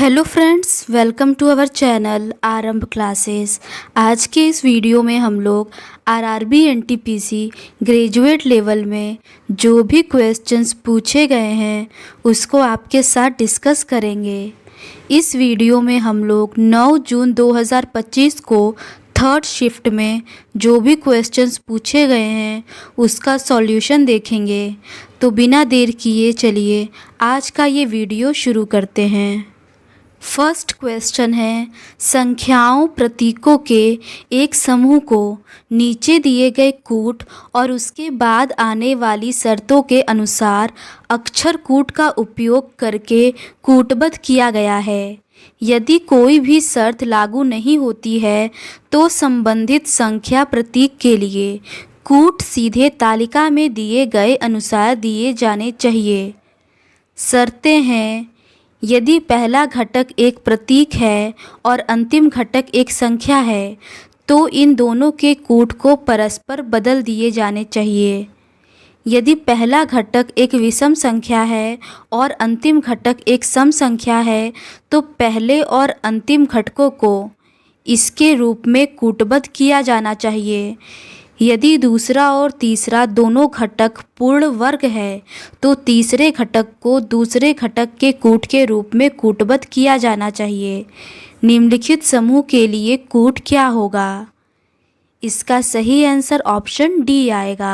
Hello friends, welcome to our channel Aarambh classes. आज के इस वीडियो में हम लोग आरआरबी एनटीपीसी ग्रेजुएट लेवल में जो भी क्वेश्चंस पूछे गए हैं उसको आपके साथ डिस्कस करेंगे। इस वीडियो में हम लोग 9 जून 2025 को थर्ड शिफ्ट में जो भी क्वेश्चंस पूछे गए हैं उसका सॉल्यूशन देखेंगे। तो बिना देर किए चलिए आज का ये वीडियो शुरू करते हैं। फर्स्ट क्वेश्चन है, संख्याओं प्रतीकों के एक समूह को नीचे दिए गए कूट और उसके बाद आने वाली शर्तों के अनुसार अक्षर कूट का उपयोग करके कूटबद्ध किया गया है। यदि कोई भी शर्त लागू नहीं होती है तो संबंधित संख्या प्रतीक के लिए कूट सीधे तालिका में दिए गए अनुसार दिए जाने चाहिए। शर्तें हैं, यदि पहला घटक एक प्रतीक है और अंतिम घटक एक संख्या है तो इन दोनों के कूट को परस्पर बदल दिए जाने चाहिए। यदि पहला घटक एक विषम संख्या है और अंतिम घटक एक सम संख्या है तो पहले और अंतिम घटकों को इसके रूप में कूटबद्ध किया जाना चाहिए। यदि दूसरा और तीसरा दोनों घटक पूर्ण वर्ग है तो तीसरे घटक को दूसरे घटक के कूट के रूप में कूटबद्ध किया जाना चाहिए। निम्नलिखित समूह के लिए कूट क्या होगा? इसका सही आंसर ऑप्शन डी आएगा।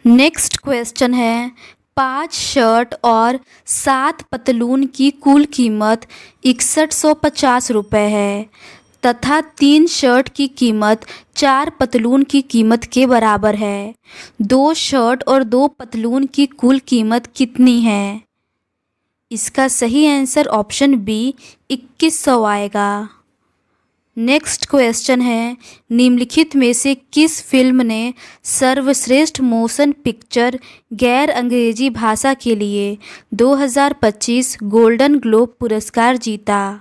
नेक्स्ट क्वेश्चन है, 5 शर्ट और 7 पतलून की कुल कीमत 6150 रुपये है तथा 3 शर्ट की कीमत 4 पतलून की कीमत के बराबर है। 2 शर्ट और 2 पतलून की कुल कीमत कितनी है? इसका सही आंसर ऑप्शन बी 2100 आएगा। नेक्स्ट क्वेश्चन है, निम्नलिखित में से किस फिल्म ने सर्वश्रेष्ठ मोशन पिक्चर गैर अंग्रेजी भाषा के लिए 2025 गोल्डन ग्लोब पुरस्कार जीता?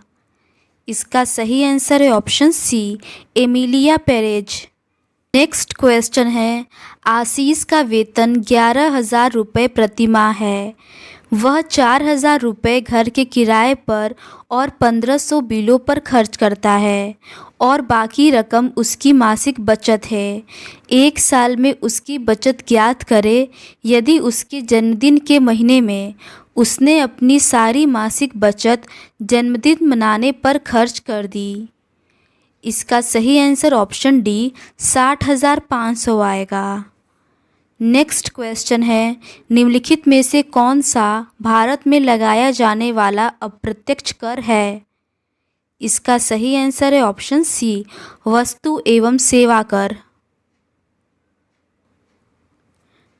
इसका सही आंसर है option C, Emilia Perez. Next question है, आशीष का वेतन 11,000 रुपये प्रति माह है। वह 4,000 रुपये घर के किराए पर और 1,500 बिलों पर खर्च करता है और बाकी रकम उसकी मासिक बचत है। एक साल में उसकी बचत ज्ञात करे। यदि उसके जन्मदिन के महीने में उसने अपनी सारी मासिक बचत जन्मदिन मनाने पर खर्च कर दी। इसका सही आंसर ऑप्शन डी 60,500 आएगा। नेक्स्ट क्वेश्चन है, निम्नलिखित में से कौन सा भारत में लगाया जाने वाला अप्रत्यक्ष कर है? इसका सही आंसर है ऑप्शन सी, वस्तु एवं सेवा कर।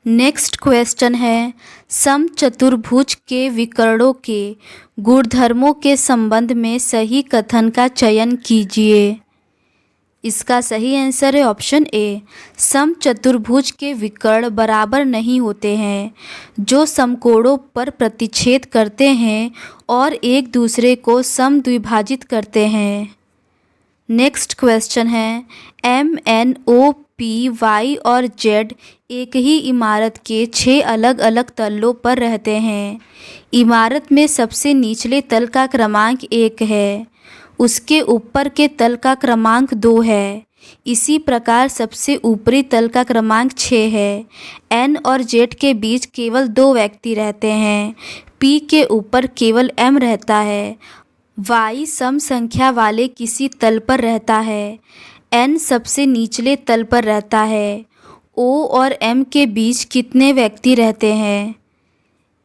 नेक्स्ट क्वेश्चन है, समचतुर्भुज के विकर्णों के गुणधर्मों के संबंध में सही कथन का चयन कीजिए। इसका सही आंसर है ऑप्शन ए, समचतुर्भुज के विकर्ण बराबर नहीं होते हैं जो समकोणों पर प्रतिच्छेद करते हैं और एक दूसरे को समद्विभाजित करते हैं। नेक्स्ट क्वेश्चन है, M N O P Y और जेड एक ही इमारत के 6 अलग अलग तलों पर रहते हैं। इमारत में सबसे निचले तल का क्रमांक 1 है, उसके ऊपर के तल का क्रमांक 2 है। इसी प्रकार सबसे ऊपरी तल का क्रमांक 6 है। एन और जेड के बीच केवल 2 व्यक्ति रहते हैं। पी के ऊपर केवल एम रहता है। वाई सम संख्या वाले किसी तल पर रहता है। एन सबसे निचले तल पर रहता है। ओ और एम के बीच कितने व्यक्ति रहते हैं?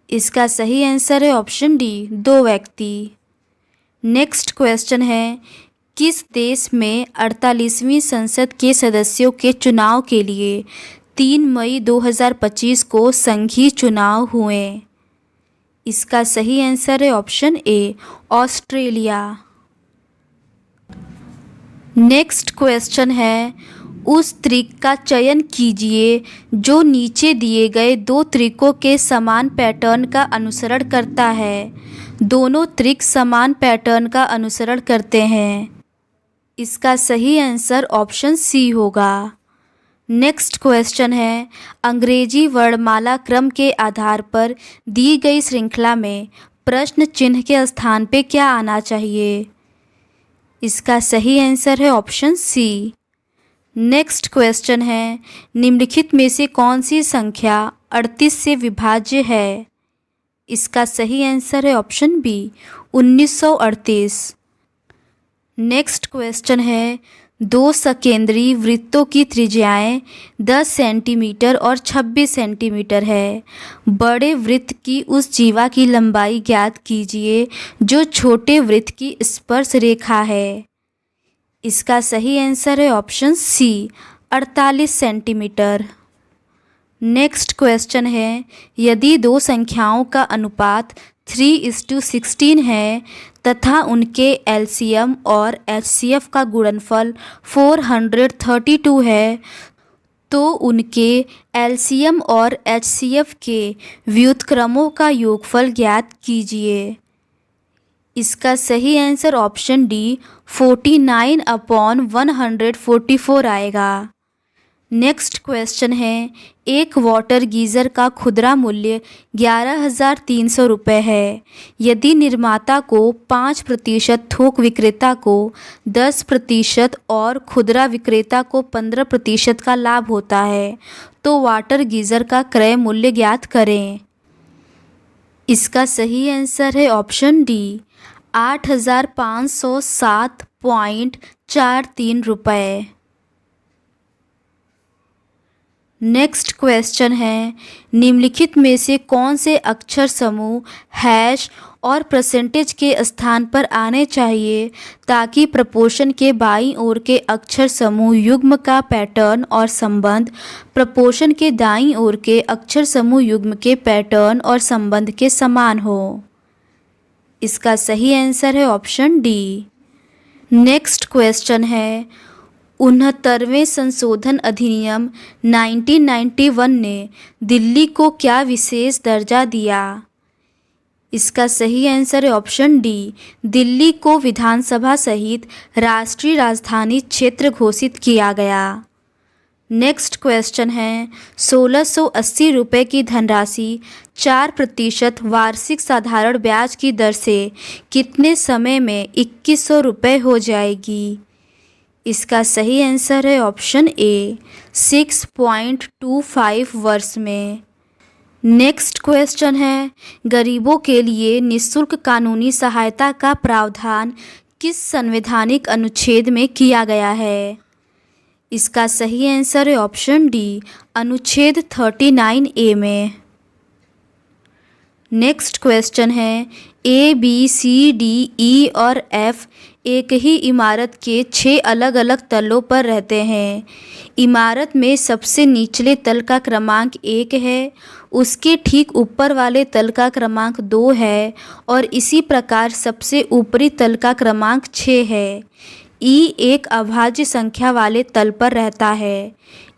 इसका सही आंसर है ऑप्शन डी, 2 व्यक्ति। नेक्स्ट क्वेश्चन है, किस देश में 48वीं संसद के सदस्यों के चुनाव के लिए 3 मई 2025 को संघीय चुनाव हुए? इसका सही आंसर है option A, Australia. Next question है, उस त्रिक का चयन कीजिए जो नीचे दिए गए 2 त्रिकों के समान पैटर्न का अनुसरण करता है। दोनों त्रिक समान पैटर्न का अनुसरण करते हैं। इसका सही आंसर ऑप्शन सी होगा। नेक्स्ट क्वेश्चन है, अंग्रेजी वर्णमाला क्रम के आधार पर दी गई श्रृंखला में प्रश्न चिन्ह के स्थान पे क्या आना चाहिए? इसका सही आंसर है ऑप्शन सी। नेक्स्ट क्वेश्चन है, निम्नलिखित में से कौन सी संख्या 38 से विभाज्य है? इसका सही आंसर है ऑप्शन बी 1938। नेक्स्ट क्वेश्चन है, दो सकेंद्री वृत्तों की त्रिज्याएं 10 सेंटीमीटर और 26 सेंटीमीटर है। बड़े वृत्त की उस जीवा की लंबाई ज्ञात कीजिए जो छोटे वृत्त की स्पर्श रेखा है। इसका सही आंसर है option C 48 centimetre. Next question है, यदि दो संख्याओं का अनुपात 3:16 है तथा उनके एलसीएम और एचसीएफ का गुणनफल 432 है तो उनके एलसीएम और एचसीएफ के व्युत्क्रमों का योगफल ज्ञात कीजिए। इसका सही आंसर ऑप्शन डी 49/144 आएगा। नेक्स्ट क्वेश्चन है, एक वाटर गीज़र का खुदरा मूल्य 11,300 रुपये है। यदि निर्माता को 5%, थोक विक्रेता को 10% और खुदरा विक्रेता को 15% का लाभ होता है तो वाटर गीज़र का क्रय मूल्य ज्ञात करें। इसका सही आंसर है ऑप्शन डी 8,507.43 रुपये। नेक्स्ट क्वेश्चन है, निम्नलिखित में से कौन से अक्षर समूह हैश और परसेंटेज के स्थान पर आने चाहिए ताकि प्रपोशन के बाईं ओर के अक्षर समूह युग्म का पैटर्न और संबंध प्रपोशन के दाईं ओर के अक्षर समूह युग्म के पैटर्न और संबंध के समान हो? इसका सही आंसर है ऑप्शन डी। नेक्स्ट क्वेश्चन है, 69वें संशोधन अधिनियम 1991 ने दिल्ली को क्या विशेष दर्जा दिया? इसका सही आंसर है ऑप्शन डी, दिल्ली को विधानसभा सहित राष्ट्रीय राजधानी क्षेत्र घोषित किया गया। नेक्स्ट क्वेश्चन है, 1680 रुपये की धनराशि 4% वार्षिक साधारण ब्याज की दर से कितने समय में 2100 रुपये हो जाएगी? इसका सही आंसर है ऑप्शन ए 6.25 वर्ष में। नेक्स्ट क्वेश्चन है, गरीबों के लिए निःशुल्क कानूनी सहायता का प्रावधान किस संवैधानिक अनुच्छेद में किया गया है? इसका सही आंसर है ऑप्शन डी अनुच्छेद 39A में। नेक्स्ट क्वेश्चन है, A, B, C, D, E और F एक ही इमारत के 6 अलग अलग तलों पर रहते हैं। इमारत में सबसे निचले तल का क्रमांक 1 है, उसके ठीक ऊपर वाले तल का क्रमांक 2 है और इसी प्रकार सबसे ऊपरी तल का क्रमांक 6 है। E एक अभाज्य संख्या वाले तल पर रहता है।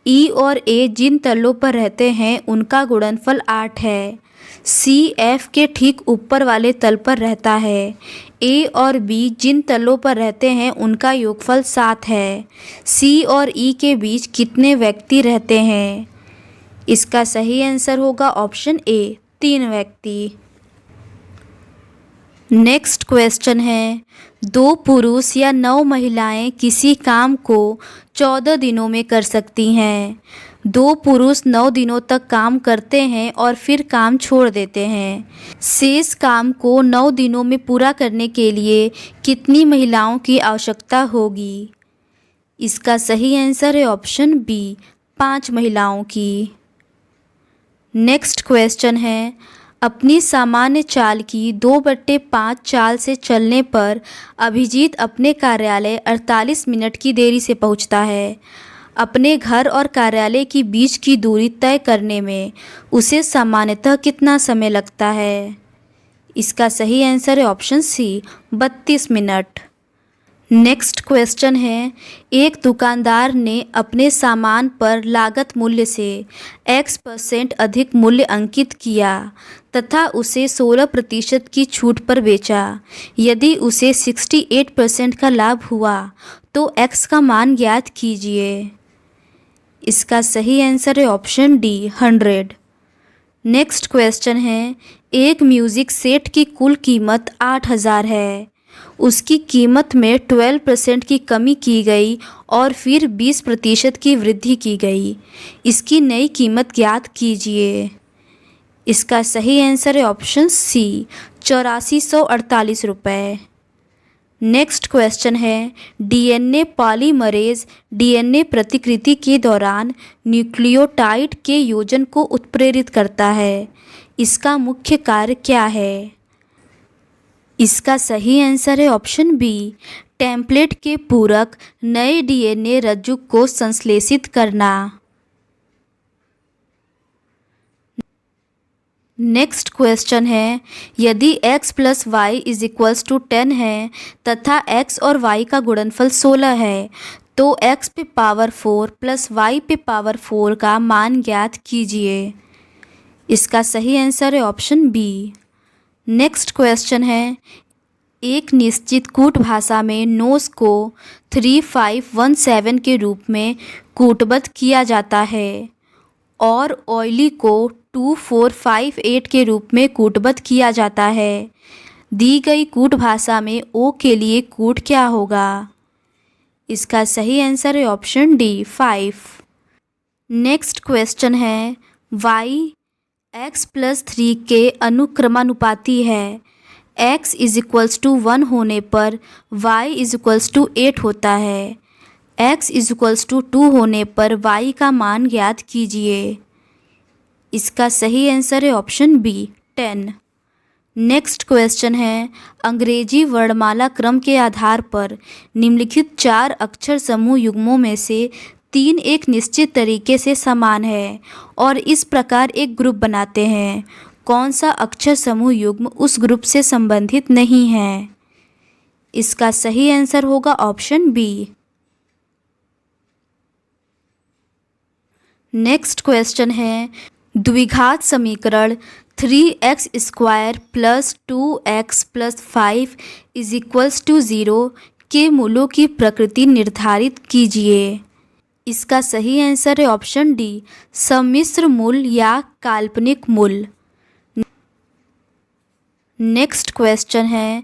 E और A जिन तलों पर रहते हैं उनका गुणनफल 8 है। C F के ठीक ऊपर वाले तल पर रहता है। A और B जिन तलों पर रहते हैं उनका योगफल 7 है। C और E के बीच कितने व्यक्ति रहते हैं? इसका सही आंसर होगा ऑप्शन ए 3 व्यक्ति। नेक्स्ट क्वेश्चन है, 2 पुरुष या 9 महिलाएं किसी काम को 14 दिनों में कर सकती हैं। 2 पुरुष 9 दिनों तक काम करते हैं और फिर काम छोड़ देते हैं। शेष काम को 9 दिनों में पूरा करने के लिए कितनी महिलाओं की आवश्यकता होगी? इसका सही आंसर है ऑप्शन बी 5 महिलाओं की। नेक्स्ट क्वेश्चन है, अपनी सामान्य चाल की 2/5 चाल से चलने पर अभिजीत अपने कार्यालय 48 मिनट की देरी से पहुंचता है। अपने घर और कार्यालय की बीच की दूरी तय करने में उसे सामान्यतः कितना समय लगता है? इसका सही आंसर है option C 32 minute. Next question है, एक दुकानदार ने अपने सामान पर लागत मूल्य से X% अधिक मूल्य अंकित किया तथा उसे 16% की छूट पर बेचा। यदि उसे 68% का लाभ हुआ तो X का मान ज्ञात कीजिए। इसका सही आंसर है ऑप्शन डी 100। नेक्स्ट क्वेश्चन है, एक म्यूज़िक सेट की कुल कीमत 8,000 है। उसकी कीमत में 12% की कमी की गई और फिर 20% की वृद्धि की गई। इसकी नई कीमत ज्ञात कीजिए। इसका सही आंसर है ऑप्शन सी 8448 रुपये। नेक्स्ट क्वेश्चन है, डीएनए पॉलीमरेज डीएनए प्रतिकृति के दौरान न्यूक्लियोटाइड के योजन को उत्प्रेरित करता है। इसका मुख्य कार्य क्या है? इसका सही आंसर है ऑप्शन बी टेम्पलेट के पूरक नए डीएनए रज्जु को संश्लेषित करना। नेक्स्ट क्वेश्चन है, यदि x + y = 10 है तथा x और y का गुणनफल 16 है तो x पे पावर 4 + y पे पावर 4 का मान ज्ञात कीजिए। इसका सही आंसर है ऑप्शन बी। नेक्स्ट क्वेश्चन है, एक निश्चित कूट भाषा में नोस को 3517 के रूप में कूटबद्ध किया जाता है और ऑयली को 2458 के रूप में कूटबद्ध किया जाता है। दी गई कूट भाषा में ओ के लिए कूट क्या होगा? इसका सही आंसर है ऑप्शन डी 5। नेक्स्ट क्वेश्चन है, y x + 3 के अनुक्रमानुपाती है। x = 1 होने पर y = 8 होता है। x = 2 होने पर y का मान ज्ञात कीजिए। इसका सही आंसर है ऑप्शन बी 10। नेक्स्ट क्वेश्चन है, अंग्रेजी वर्णमाला क्रम के आधार पर निम्नलिखित 4 अक्षर समूह युग्मों में से 3 एक निश्चित तरीके से समान है और इस प्रकार एक ग्रुप बनाते हैं। कौन सा अक्षर समूह युग्म उस ग्रुप से संबंधित नहीं है? इसका सही आंसर होगा ऑप्शन बी। नेक्स्ट क्वेश्चन है, द्विघात समीकरण 3x² + 2x + 5 = 0 के मूलों की प्रकृति निर्धारित कीजिए। इसका सही आंसर है ऑप्शन डी सम्मिश्र मूल या काल्पनिक मूल। नेक्स्ट क्वेश्चन है,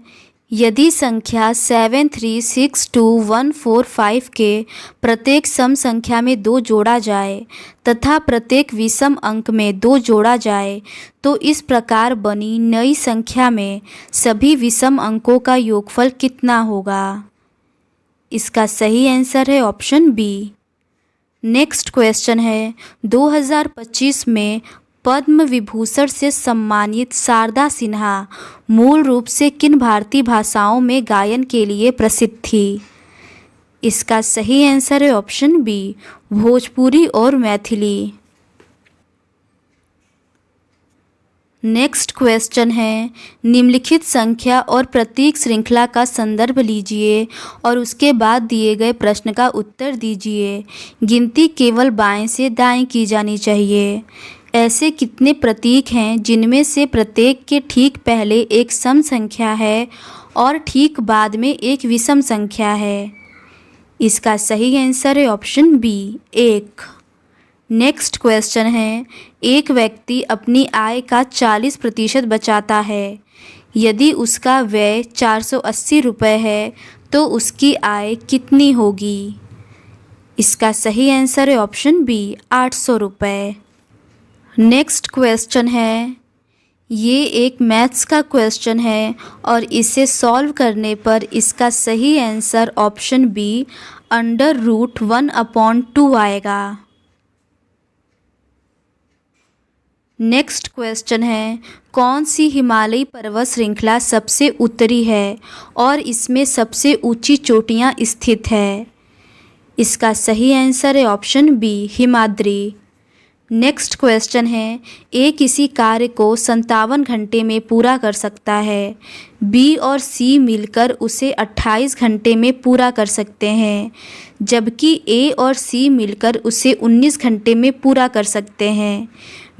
यदि संख्या 7362145 के प्रत्येक सम संख्या में 2 जोड़ा जाए तथा प्रत्येक विषम अंक में 2 जोड़ा जाए तो इस प्रकार बनी नई संख्या में सभी विषम अंकों का योगफल कितना होगा? इसका सही आंसर है ऑप्शन बी। नेक्स्ट क्वेश्चन है, 2025 में पद्म विभूषण से सम्मानित शारदा सिन्हा मूल रूप से किन भारतीय भाषाओं में गायन के लिए प्रसिद्ध थी? इसका सही आंसर है ऑप्शन बी भोजपुरी और मैथिली। नेक्स्ट क्वेश्चन है, निम्नलिखित संख्या और प्रतीक श्रृंखला का संदर्भ लीजिए और उसके बाद दिए गए प्रश्न का उत्तर दीजिए। गिनती केवल बाएं से दाएं की जानी चाहिए। ऐसे कितने प्रतीक हैं जिनमें से प्रत्येक के ठीक पहले एक सम संख्या है और ठीक बाद में एक विषम संख्या है? इसका सही आंसर है ऑप्शन बी 1। नेक्स्ट क्वेश्चन है, एक व्यक्ति अपनी आय का 40% बचाता है। यदि उसका व्यय 480 रुपये है तो उसकी आय कितनी होगी? इसका सही आंसर है ऑप्शन बी 800 रुपये। नेक्स्ट क्वेश्चन है, ये एक मैथ्स का क्वेश्चन है और इसे सॉल्व करने पर इसका सही आंसर ऑप्शन बी √1/2 आएगा। नेक्स्ट क्वेश्चन है, कौन सी हिमालयी पर्वत श्रृंखला सबसे उत्तरी है और इसमें सबसे ऊंची चोटियां स्थित है? इसका सही आंसर है option B Himadri. Next question है, ए किसी कार्य को 57 घंटे में पूरा कर सकता है। बी और सी मिलकर उसे 28 घंटे में पूरा कर सकते हैं, जबकि ए और सी मिलकर उसे 19 घंटे में पूरा कर सकते हैं।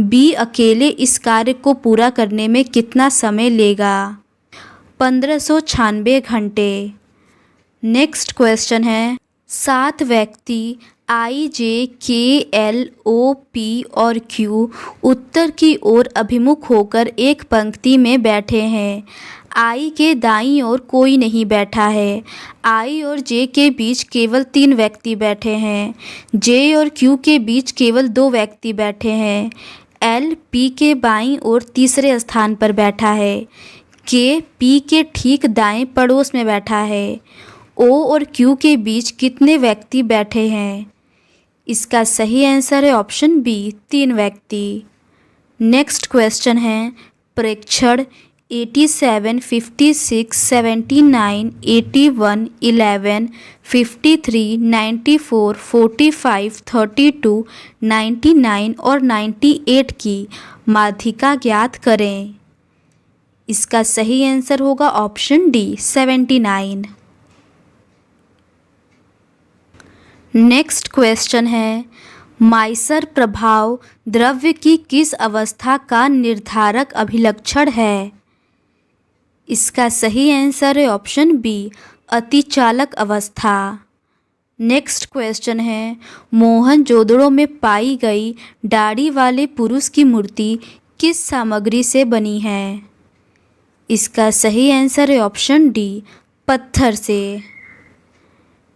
बी अकेले इस कार्य को पूरा करने में कितना समय लेगा? 1596 घंटे। नेक्स्ट क्वेश्चन है, 7 व्यक्ति आई, जे, के, एल, ओ, पी और क्यू उत्तर की ओर अभिमुख होकर एक पंक्ति में बैठे हैं। आई के दाईं ओर कोई नहीं बैठा है। आई और जे के बीच केवल 3 व्यक्ति बैठे हैं। जे और क्यू के बीच केवल 2 व्यक्ति बैठे हैं। एल पी के बाईं ओर तीसरे स्थान पर बैठा है। के पी के ठीक दाएं पड़ोस में बैठा है। ओ और क्यू के बीच कितने व्यक्ति बैठे हैं? इसका सही आंसर है ऑप्शन बी, 3 व्यक्ति। नेक्स्ट क्वेश्चन है प्रेक्षण 87, 56, 79, 81, 11, 53, 94, 45, 32, 99 और 98 की माध्यिका ज्ञात करें। इसका सही आंसर होगा ऑप्शन डी, 79। नेक्स्ट क्वेश्चन है माइसर प्रभाव द्रव्य की किस अवस्था का निर्धारक अभिलक्षण है? इसका सही आंसर है ऑप्शन बी, अतिचालक अवस्था। नेक्स्ट क्वेश्चन है मोहनजोदड़ो में पाई गई दाढ़ी वाले पुरुष की मूर्ति किस सामग्री से बनी है? इसका सही आंसर है ऑप्शन डी, पत्थर से।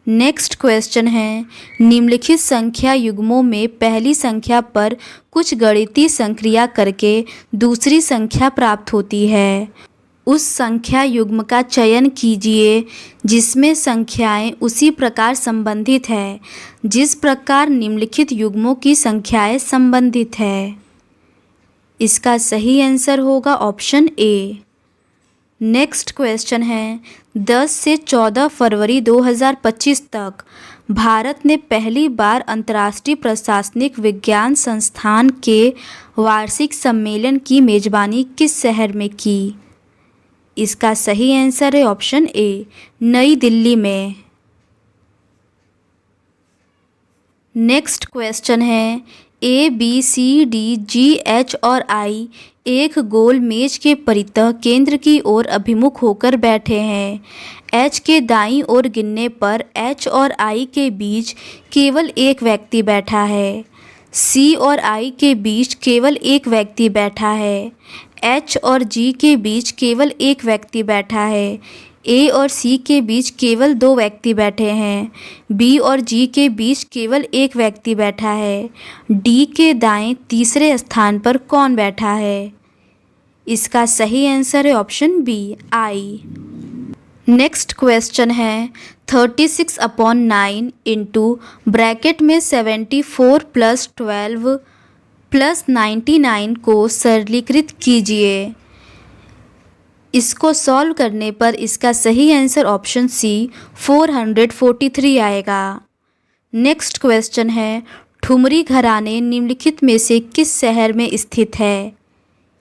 नेक्स्ट क्वेश्चन है निम्नलिखित संख्या युग्मों में पहली संख्या पर कुछ गणितीय संक्रिया करके दूसरी संख्या प्राप्त होती है। उस संख्या युग्म का चयन कीजिए जिसमें संख्याएं उसी प्रकार संबंधित है जिस प्रकार निम्नलिखित युग्मों की संख्याएं संबंधित है। इसका सही आंसर होगा ऑप्शन ए। नेक्स्ट क्वेश्चन है 10 से 14 फरवरी 2025 तक भारत ने पहली बार अंतर्राष्ट्रीय प्रशासनिक विज्ञान संस्थान के वार्षिक सम्मेलन की मेजबानी किस शहर में की? इसका सही आंसर है ऑप्शन ए, नई दिल्ली में। नेक्स्ट क्वेश्चन है ए, बी, सी, डी, जी, एच और आई एक गोल मेज के परितः केंद्र की ओर अभिमुख होकर बैठे हैं। एच के दाईं ओर गिनने पर एच और आई के बीच केवल एक व्यक्ति बैठा है। सी और आई के बीच केवल एक व्यक्ति बैठा है। एच और जी के बीच केवल एक व्यक्ति बैठा है। ए और सी के बीच केवल 2 व्यक्ति बैठे हैं। बी और जी के बीच केवल एक व्यक्ति बैठा है। डी के दाएं तीसरे स्थान पर कौन बैठा है? इसका सही आंसर है ऑप्शन बी, आई। नेक्स्ट क्वेश्चन है 36/9 इंटू ब्रैकेट में 74 + 12 + 99 को सरलीकृत कीजिए। इसको सॉल्व करने पर इसका सही आंसर ऑप्शन सी 443 आएगा। नेक्स्ट क्वेश्चन है ठुमरी घराने निम्नलिखित में से किस शहर में स्थित है?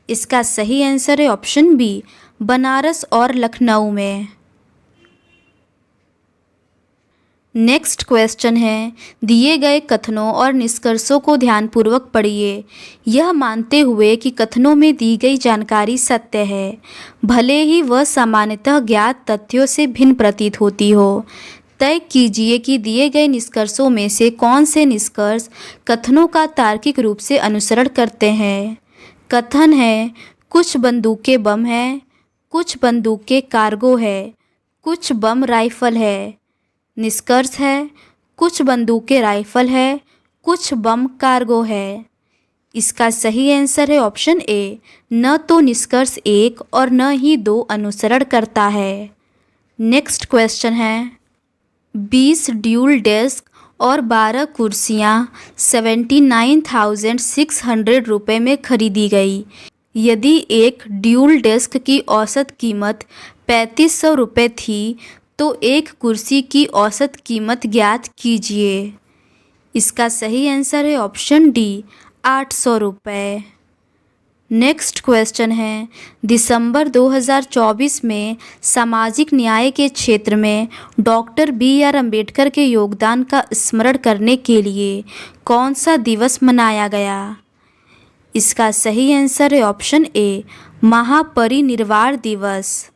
इसका सही आंसर है ऑप्शन बी, बनारस और लखनऊ में। नेक्स्ट क्वेश्चन है दिए गए कथनों और निष्कर्षों को ध्यानपूर्वक पढ़िए यह मानते हुए कि कथनों में दी गई जानकारी सत्य है, भले ही वह सामान्यतः ज्ञात तथ्यों से भिन्न प्रतीत होती हो। तय कीजिए कि दिए गए निष्कर्षों में से कौन से निष्कर्ष कथनों का तार्किक रूप से अनुसरण करते हैं। कथन है कुछ बंदूकें बम है, कुछ बंदूकें कार्गो है, कुछ बम राइफल है। निष्कर्ष है कुछ बंदूकें राइफल है, कुछ बम कार्गो है। इसका सही आंसर है ऑप्शन ए, न तो निष्कर्ष 1 और न ही 2 अनुसरण करता है। नेक्स्ट क्वेश्चन है 20 ड्यूल डेस्क और 12 कुर्सियाँ 79,600 रुपये में खरीदी गई। यदि एक ड्यूल डेस्क की औसत कीमत 3500 रुपये थी तो एक कुर्सी की औसत कीमत ज्ञात कीजिए। इसका सही आंसर है ऑप्शन डी, 800 रुपये। नेक्स्ट क्वेश्चन है दिसंबर 2024 में सामाजिक न्याय के क्षेत्र में डॉक्टर BR अम्बेडकर के योगदान का स्मरण करने के लिए कौन सा दिवस मनाया गया? इसका सही आंसर है ऑप्शन ए, महापरिनिर्वाण दिवस।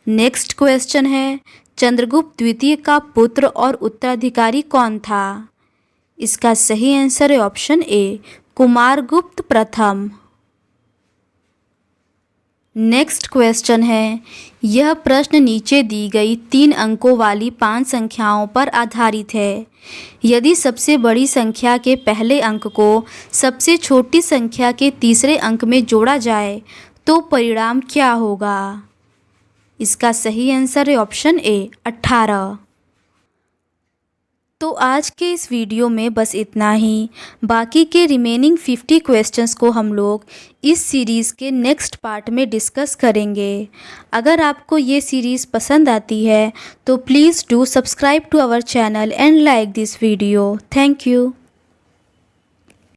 नेक्स्ट क्वेश्चन है चंद्रगुप्त द्वितीय का पुत्र और उत्तराधिकारी कौन था? इसका सही आंसर है ऑप्शन ए, कुमारगुप्त प्रथम। नेक्स्ट क्वेश्चन है, यह प्रश्न नीचे दी गई 3 अंकों वाली 5 संख्याओं पर आधारित है। यदि सबसे बड़ी संख्या के पहले अंक को सबसे छोटी संख्या के तीसरे अंक में जोड़ा जाए तो परिणाम क्या होगा? इसका सही आंसर है ऑप्शन ए, 18। तो आज के इस वीडियो में बस इतना ही। बाकी के रिमेनिंग 50 क्वेश्चंस को हम लोग इस सीरीज़ के नेक्स्ट पार्ट में डिस्कस करेंगे। अगर आपको ये सीरीज़ पसंद आती है तो please do subscribe to our channel and like this video. Thank you.